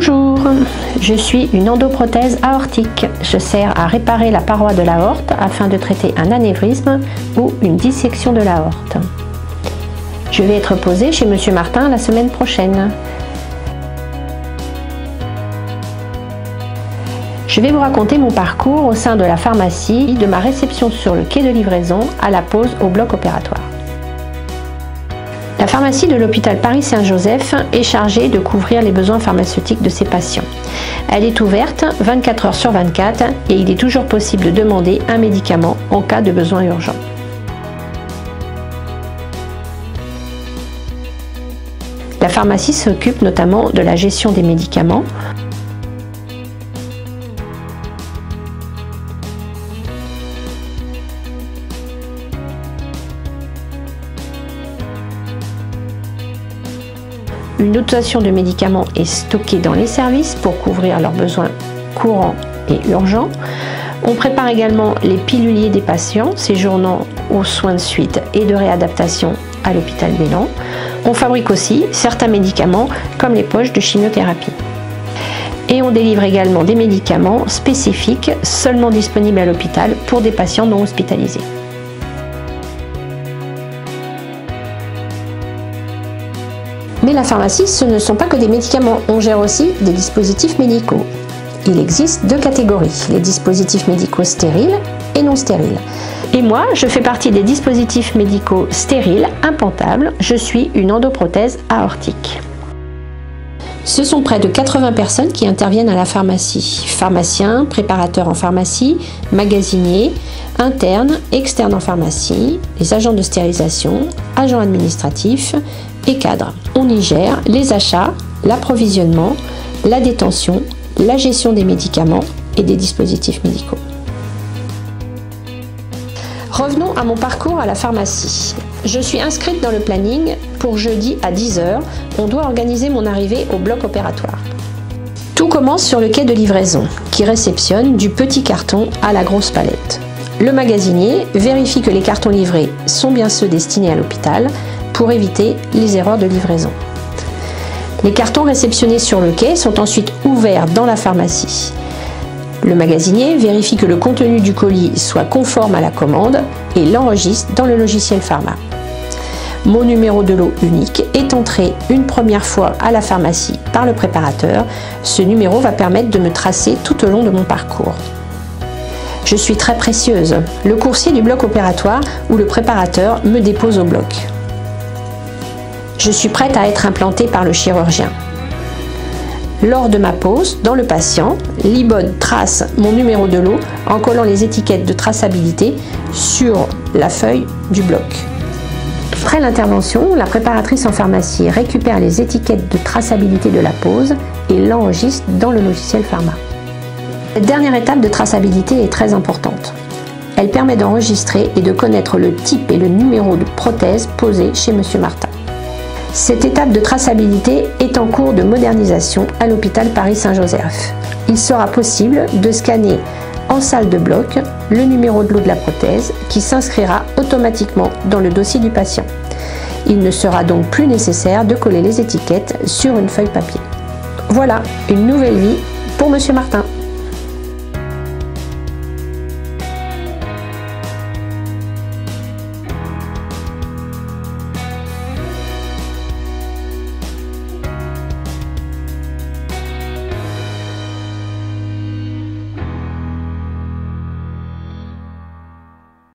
Bonjour, je suis une endoprothèse aortique. Je sers à réparer la paroi de l'aorte afin de traiter un anévrisme ou une dissection de l'aorte. Je vais être posée chez Monsieur Martin la semaine prochaine. Je vais vous raconter mon parcours au sein de la pharmacie, de ma réception sur le quai de livraison à la pose au bloc opératoire. La pharmacie de l'hôpital Paris-Saint-Joseph est chargée de couvrir les besoins pharmaceutiques de ses patients. Elle est ouverte 24 heures sur 24 et il est toujours possible de demander un médicament en cas de besoin urgent. La pharmacie s'occupe notamment de la gestion des médicaments, une dotation de médicaments est stockée dans les services pour couvrir leurs besoins courants et urgents. On prépare également les piluliers des patients séjournant aux soins de suite et de réadaptation à l'hôpital Bélan. On fabrique aussi certains médicaments comme les poches de chimiothérapie. Et on délivre également des médicaments spécifiques seulement disponibles à l'hôpital pour des patients non hospitalisés. Mais la pharmacie, ce ne sont pas que des médicaments, on gère aussi des dispositifs médicaux. Il existe deux catégories, les dispositifs médicaux stériles et non stériles. Et moi, je fais partie des dispositifs médicaux stériles, impantables, je suis une endoprothèse aortique. Ce sont près de 80 personnes qui interviennent à la pharmacie. Pharmaciens, préparateurs en pharmacie, magasiniers, internes, externes en pharmacie, les agents de stérilisation, agents administratifs et cadres. On y gère les achats, l'approvisionnement, la détention, la gestion des médicaments et des dispositifs médicaux. Revenons à mon parcours à la pharmacie. Je suis inscrite dans le planning pour jeudi à 10 h. On doit organiser mon arrivée au bloc opératoire. Tout commence sur le quai de livraison, qui réceptionne du petit carton à la grosse palette. Le magasinier vérifie que les cartons livrés sont bien ceux destinés à l'hôpital pour éviter les erreurs de livraison. Les cartons réceptionnés sur le quai sont ensuite ouverts dans la pharmacie. Le magasinier vérifie que le contenu du colis soit conforme à la commande et l'enregistre dans le logiciel pharma. Mon numéro de lot unique est entré une première fois à la pharmacie par le préparateur. Ce numéro va permettre de me tracer tout au long de mon parcours. Je suis très précieuse, le coursier du bloc opératoire ou le préparateur me dépose au bloc. Je suis prête à être implantée par le chirurgien. Lors de ma pose, dans le patient, l'IBOD trace mon numéro de lot en collant les étiquettes de traçabilité sur la feuille du bloc. Après l'intervention, la préparatrice en pharmacie récupère les étiquettes de traçabilité de la pose et l'enregistre dans le logiciel pharma. Cette dernière étape de traçabilité est très importante. Elle permet d'enregistrer et de connaître le type et le numéro de prothèse posé chez Monsieur Martin. Cette étape de traçabilité est en cours de modernisation à l'hôpital Paris-Saint-Joseph. Il sera possible de scanner en salle de bloc le numéro de lot de la prothèse qui s'inscrira automatiquement dans le dossier du patient. Il ne sera donc plus nécessaire de coller les étiquettes sur une feuille papier. Voilà, une nouvelle vie pour Monsieur Martin.